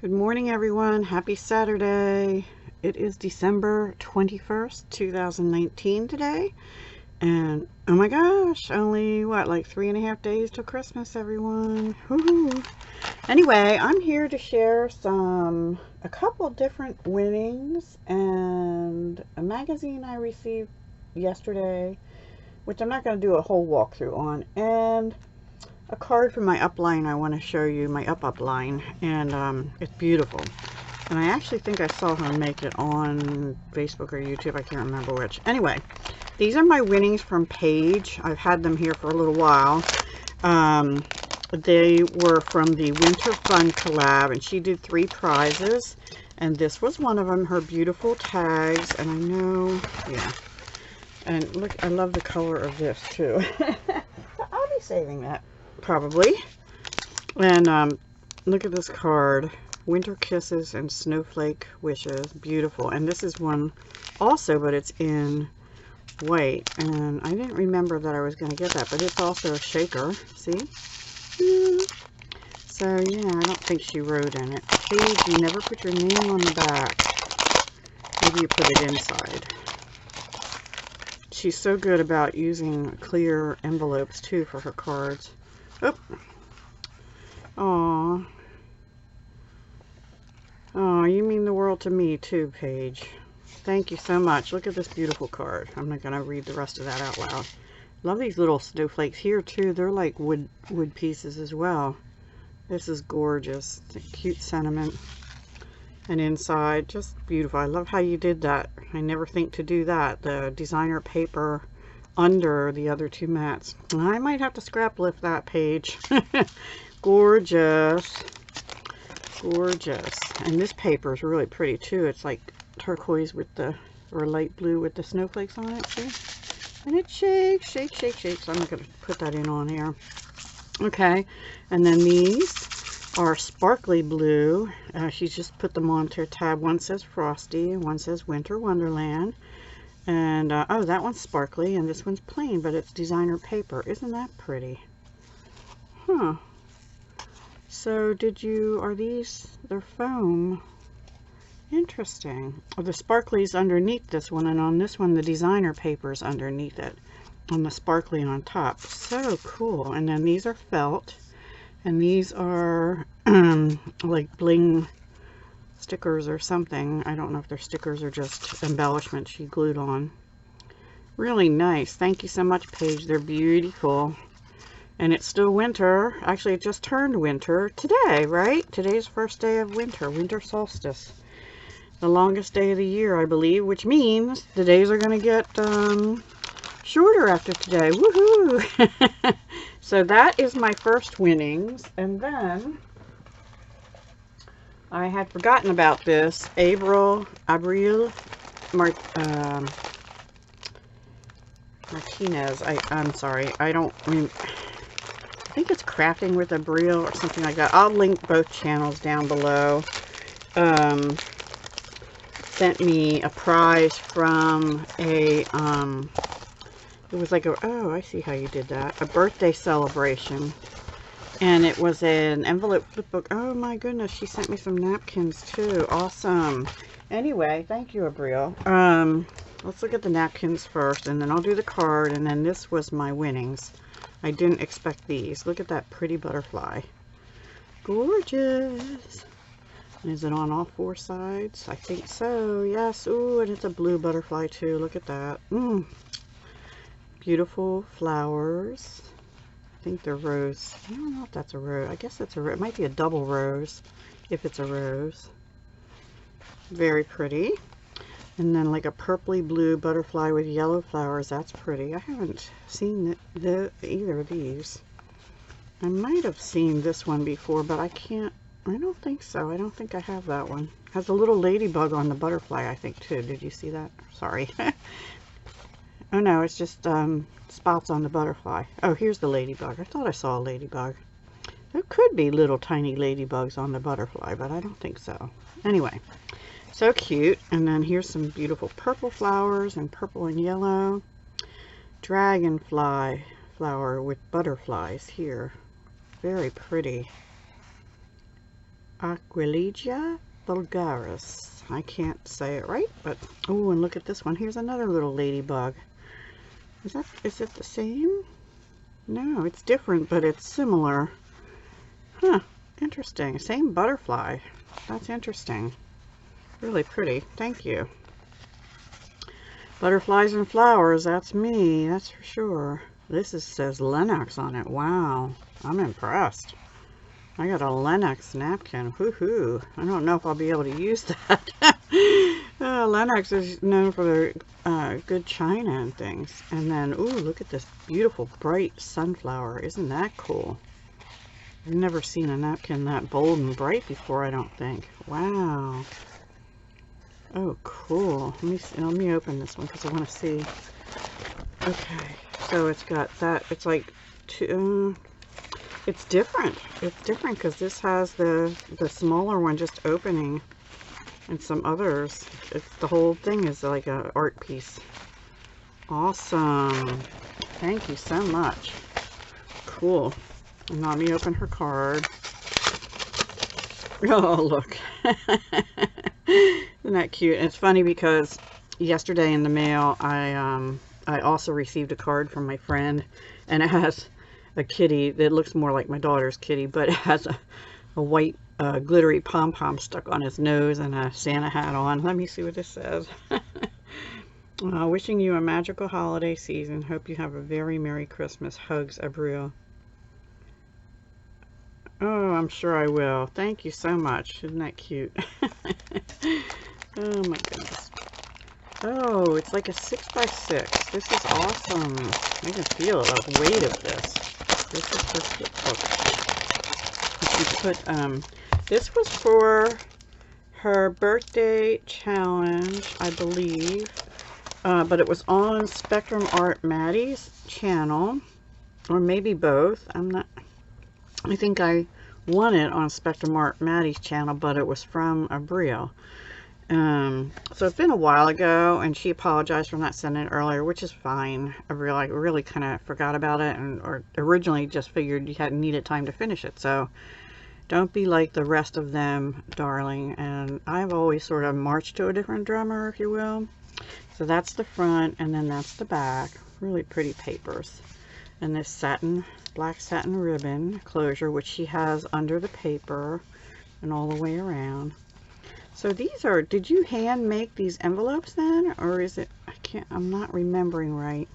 Good morning, everyone. Happy Saturday. It is December 21st, 2019 today. And oh my gosh, only what, like 3.5 days till Christmas, everyone. Woohoo. Anyway, I'm here to share a couple different winnings and a magazine I received yesterday, which I'm not going to do a whole walkthrough on, and a card from my upline I want to show you, my upline, and it's beautiful. And I actually think I saw her make it on Facebook or YouTube, I can't remember which. Anyway, these are my winnings from Paige. I've had them here for a little while. They were from the Winter Fun collab, and she did 3 prizes, and this was one of them, her beautiful tags. And I know, yeah, and look, I love the color of this too. So I'll be saving that probably. And look at this card, Winter Kisses and Snowflake Wishes. Beautiful. And this is one also, but it's in white, and I didn't remember that I was going to get that, but it's also a shaker. See? So yeah, I don't think she wrote in it. Paige, you never put your name on the back. Maybe you put it inside. She's so good about using clear envelopes too for her cards. Oh. Aww. Oh, you mean the world to me too, Paige. Thank you so much. Look at this beautiful card. I'm not going to read the rest of that out loud. Love these little snowflakes here too. They're like wood pieces as well. This is gorgeous. It's a cute sentiment. And inside, just beautiful. I love how you did that. I never think to do that. The designer paper under the other 2 mats. I might have to scrap lift that, Paige. Gorgeous. Gorgeous. And this paper is really pretty too. It's like turquoise with the, or light blue with the snowflakes on it, see? And it shakes, shakes, shakes, shakes. I'm not going to put that in on here. Okay. And then these are sparkly blue. She's just put them onto her tab. One says Frosty and one says Winter Wonderland. And oh, that one's sparkly and this one's plain, but it's designer paper. Isn't that pretty? Huh. So are these, they're foam. Interesting. Oh, the sparkly's underneath this one, and on this one the designer paper's underneath it, on the sparkly on top. So cool. And then these are felt, and these are like bling stickers or something. I don't know if they're stickers or just embellishments she glued on. Really nice. Thank you so much, Paige. They're beautiful. And it's still winter. Actually, it just turned winter today, right? Today's first day of winter, winter solstice. The longest day of the year, I believe, which means the days are going to get shorter after today. Woohoo! So that is my first winnings. And then I had forgotten about this. Abril Martinez. I'm sorry. I think it's Crafting with Abril or something like that. I'll link both channels down below. Sent me a prize from a, it was like a, oh, I see how you did that. A birthday celebration. And it was an envelope flip book. Oh my goodness, she sent me some napkins too. Awesome. Anyway, thank you, Abril. Let's look at the napkins first, and then I'll do the card, and then this was my winnings. I didn't expect these. Look at that pretty butterfly. Gorgeous. Is it on all 4 sides? I think so. Yes. Ooh, and it's a blue butterfly too. Look at that. Beautiful flowers. I think they're rose. I don't know if that's a rose. I guess it's a rose. It might be a double rose if it's a rose. Very pretty. And then like a purpley blue butterfly with yellow flowers. That's pretty. I haven't seen either of these. I might have seen this one before, but I don't think so. I don't think I have that one. Has a little ladybug on the butterfly, I think, too. Did you see that? Sorry. Oh, no, it's just spots on the butterfly. Oh, here's the ladybug. I thought I saw a ladybug. There could be little tiny ladybugs on the butterfly, but I don't think so. Anyway, so cute. And then here's some beautiful purple flowers and purple and yellow. Dragonfly flower with butterflies here. Very pretty. Aquilegia vulgaris. I can't say it right, but oh, and look at this one. Here's another little ladybug. Is it the same? No, it's different, but it's similar. Huh, interesting. Same butterfly. That's interesting. Really pretty. Thank you. Butterflies and flowers, that's me, that's for sure. This says Lennox on it. Wow, I'm impressed. I got a Lennox napkin. Woohoo. I don't know if I'll be able to use that. Lennox is known for their good china and things. And then, ooh, look at this beautiful bright sunflower. Isn't that cool? I've never seen a napkin that bold and bright before, I don't think. Wow. Oh, cool. Let me open this one because I want to see. Okay, so it's got that. It's like two. It's different. It's different because this has the smaller one just opening, and some others. The whole thing is like an art piece. Awesome. Thank you so much. Cool. And let me open her card. Oh, look. Isn't that cute? And it's funny because yesterday in the mail, I also received a card from my friend, and it has a kitty that looks more like my daughter's kitty, but it has a white glittery pom-pom stuck on his nose and a Santa hat on. Let me see what this says. Wishing you a magical holiday season. Hope you have a very Merry Christmas. Hugs, Abril. Oh, I'm sure I will. Thank you so much. Isn't that cute? Oh my goodness. Oh, it's like a 6x6. This is awesome. I can feel the weight of this. This is her flipbook. She put, this was for her birthday challenge, I believe. But it was on Spectrum Art Maddie's channel. Or maybe both. I think I won it on Spectrum Art Maddie's channel, but it was from Abril. So it's been a while ago, and she apologized for not sending it earlier, which is fine. I really kind of forgot about it, or originally just figured you hadn't needed time to finish it. So don't be like the rest of them, darling. And I've always sort of marched to a different drummer, if you will. So that's the front, and then that's the back. Really pretty papers. And this black satin ribbon closure, which she has under the paper and all the way around. So these are, did you hand make these envelopes then? Or is it, I'm not remembering right.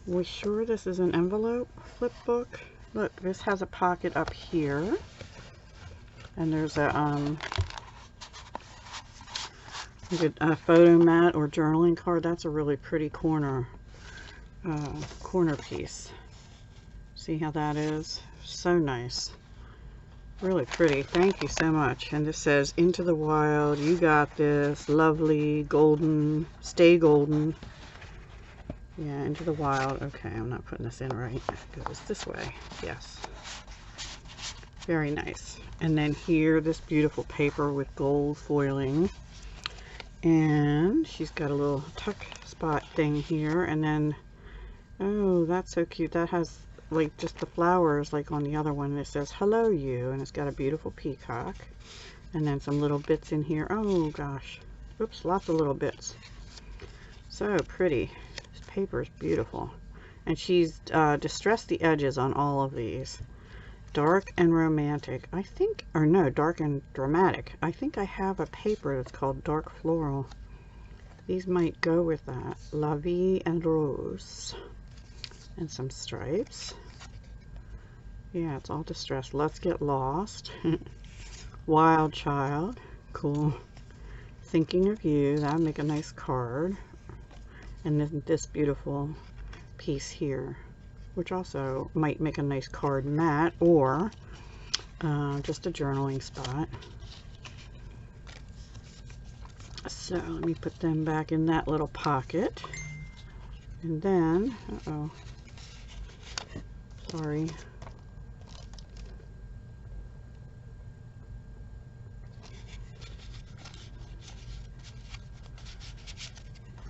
We sure this is an envelope flip book? Look, this has a pocket up here. And there's a photo mat or journaling card. That's a really pretty corner piece. See how that is? So nice. Really pretty. Thank you so much. And this says, Into the Wild, you got this. Lovely, golden, stay golden. Yeah, Into the Wild. Okay, I'm not putting this in right. It goes this way. Yes. Very nice. And then here, this beautiful paper with gold foiling. And she's got a little tuck spot thing here. And then, oh, that's so cute. That has like just the flowers like on the other one. It says hello you, and it's got a beautiful peacock, and then some little bits in here. Oh gosh, oops, lots of little bits. So pretty. This paper is beautiful, and she's distressed the edges on all of these. Dark and romantic, I think, or no, dark and dramatic. I think I have a paper that's called Dark Floral. These might go with that. La Vie en Rose. And some stripes. Yeah, it's all distressed. Let's Get Lost. Wild Child. Cool. Thinking of You. That would make a nice card. And then this beautiful piece here, which also might make a nice card mat, or just a journaling spot. So let me put them back in that little pocket. And then, uh-oh, sorry.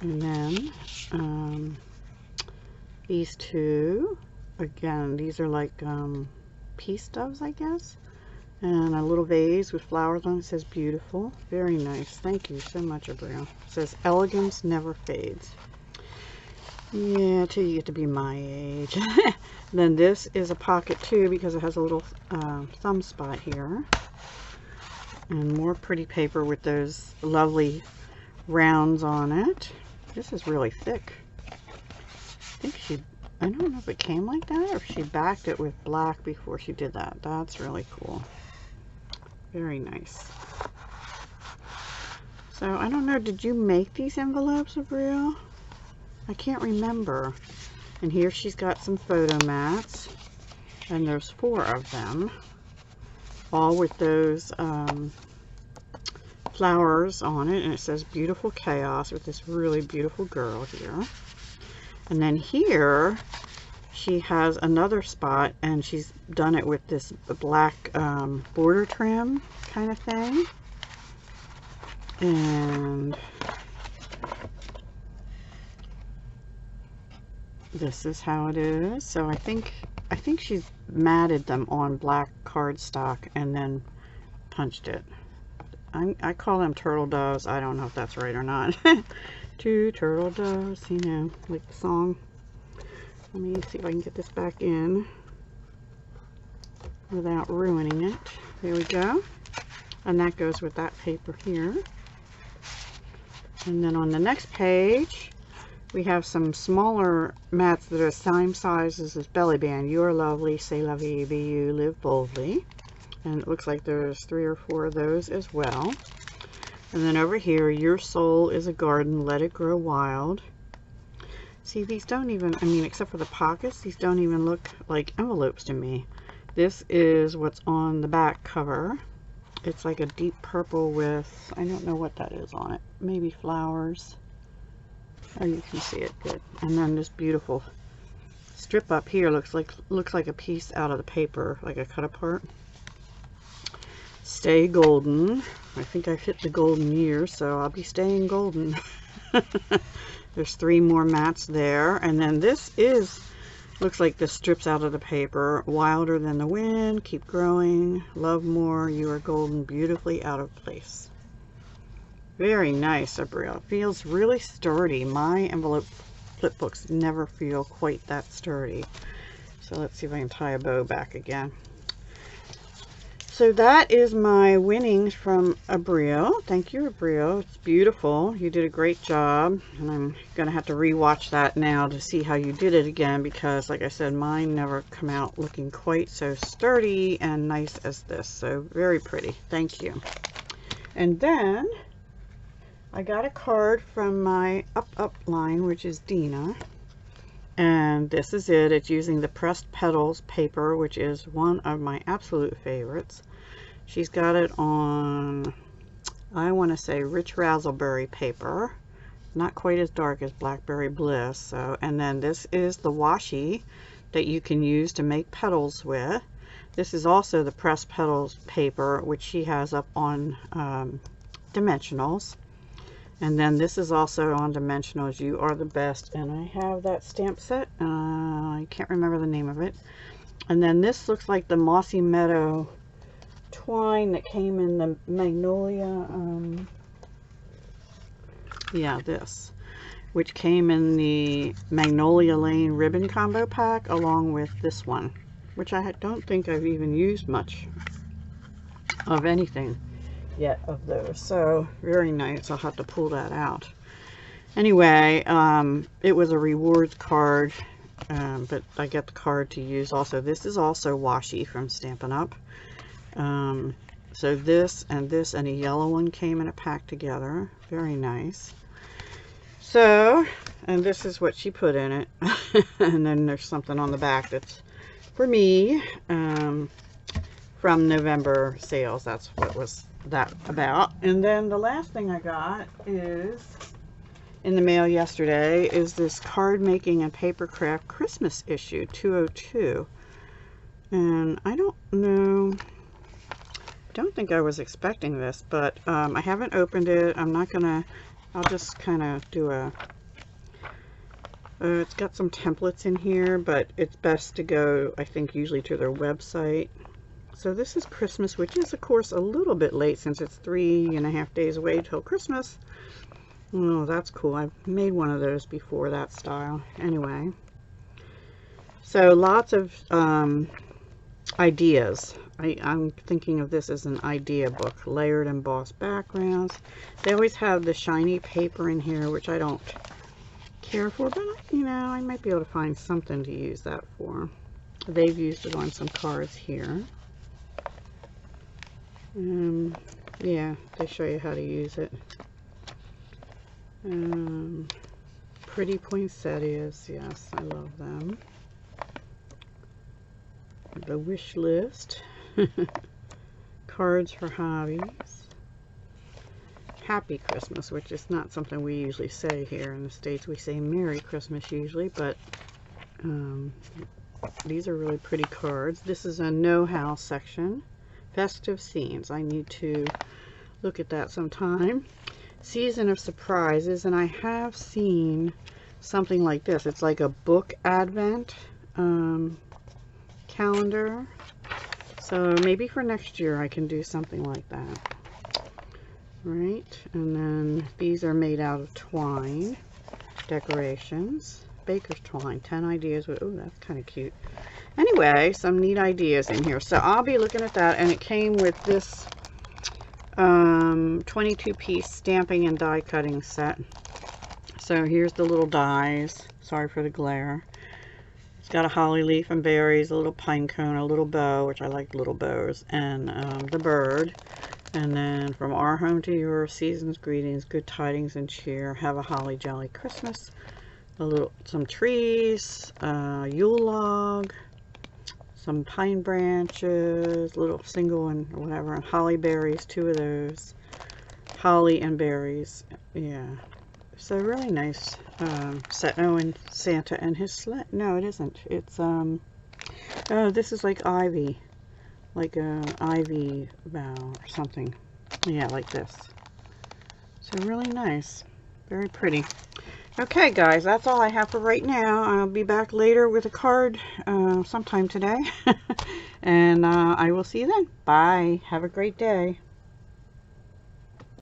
And then these two, again, these are like peace doves, I guess. And a little vase with flowers on it. Says beautiful. Very nice. Thank you so much, Abril. It says elegance never fades. Yeah, till you get to be my age. Then this is a pocket too, because it has a little thumb spot here. And more pretty paper with those lovely rounds on it. This is really thick. I don't know if it came like that or if she backed it with black before she did that. That's really cool. Very nice. So I don't know, did you make these envelopes, Abril? I can't remember. And here she's got some photo mats, and there's 4 of them, all with those flowers on it, and it says beautiful chaos with this really beautiful girl here. And then here she has another spot, and she's done it with this black border trim kind of thing. And this is how it is. So I think she's matted them on black cardstock and then punched it. I call them turtle doves. I don't know if that's right or not. 2 turtle doves, you know, like the song. Let me see if I can get this back in without ruining it. There we go. And that goes with that paper here. And then on the next page, we have some smaller mats that are the same size as this belly band. You are lovely, say la vie, be you, live boldly. And it looks like there's 3 or 4 of those as well. And then over here, your soul is a garden, let it grow wild. See, these don't even, I mean, except for the pockets, these don't even look like envelopes to me. This is what's on the back cover. It's like a deep purple with, I don't know what that is on it. Maybe flowers. Oh, you can see it good. And then this beautiful strip up here looks like a piece out of the paper, like a cut apart. Stay golden. I think I've hit the golden year, so I'll be staying golden. There's 3 more mats there. And then this looks like this strips out of the paper. Wilder than the wind, keep growing, love more, you are golden, beautifully out of place. Very nice, Abril. Feels really sturdy. My envelope flip books never feel quite that sturdy. So let's see if I can tie a bow back again. So that is my winnings from Abril. Thank you, Abril. It's beautiful. You did a great job. And I'm going to have to re-watch that now to see how you did it again, because like I said, mine never come out looking quite so sturdy and nice as this. So very pretty. Thank you. And then I got a card from my Upline, which is Dina. And this is it. It's using the pressed petals paper, which is one of my absolute favorites. She's got it on, I want to say, rich raspberry paper. Not quite as dark as Blackberry Bliss. So, and then this is the washi that you can use to make petals with. This is also the pressed petals paper, which she has up on dimensionals. And then this is also on dimensionals, You Are the Best. And I have that stamp set. I can't remember the name of it. And then this looks like the Mossy Meadow twine that came in the Magnolia. Yeah, this. Which came in the Magnolia Lane ribbon combo pack along with this one. Which I don't think I've even used much of anything yet of those. So very nice. I'll have to pull that out. Anyway, it was a rewards card, but I get the card to use also. This is also washi from Stampin' Up. So this and a yellow one came in a pack together. Very nice. So, and this is what she put in it. And then there's something on the back that's for me, from November sales. That's what was that about. And then the last thing I got is in the mail yesterday is this card making and paper craft Christmas issue 202. And I don't know, don't think I was expecting this, but I haven't opened it. I'm not gonna, I'll just kind of do a it's got some templates in here, but it's best to go, I think, usually to their website. So this is Christmas, which is of course a little bit late since it's 3.5 days away till Christmas. Oh, that's cool. I've made one of those before, that style. Anyway, so lots of ideas. I'm thinking of this as an idea book. Layered embossed backgrounds. They always have the shiny paper in here, which I don't care for, but you know, I might be able to find something to use that for. They've used it on some cards here. Yeah, they show you how to use it. Pretty poinsettias, yes, I love them. The wish list. Cards for hobbies. Happy Christmas, which is not something we usually say here in the States. We say Merry Christmas usually, but these are really pretty cards. This is a know-how section. Festive scenes. I need to look at that sometime. Season of surprises, and I have seen something like this. It's like a book advent calendar. So maybe for next year I can do something like that. Right, and then these are made out of twine decorations. Baker's twine, 10 ideas. Oh, that's kind of cute. Anyway, some neat ideas in here. So I'll be looking at that, and it came with this 22-piece stamping and die cutting set. So here's the little dies. Sorry for the glare. It's got a holly leaf and berries, a little pine cone, a little bow, which I like little bows, and the bird. And then from our home to yours, season's greetings, good tidings and cheer. Have a holly jolly Christmas. Some trees, Yule log, some pine branches, little single and whatever, and holly berries, 2 of those. Holly and berries, yeah. So really nice set. Oh, and Santa and his sled. No, it isn't. It's oh, this is like ivy, like a ivy bough or something. Yeah, like this. So really nice, very pretty. Okay, guys, that's all I have for right now. I'll be back later with a card sometime today, and I will see you then. Bye. Have a great day.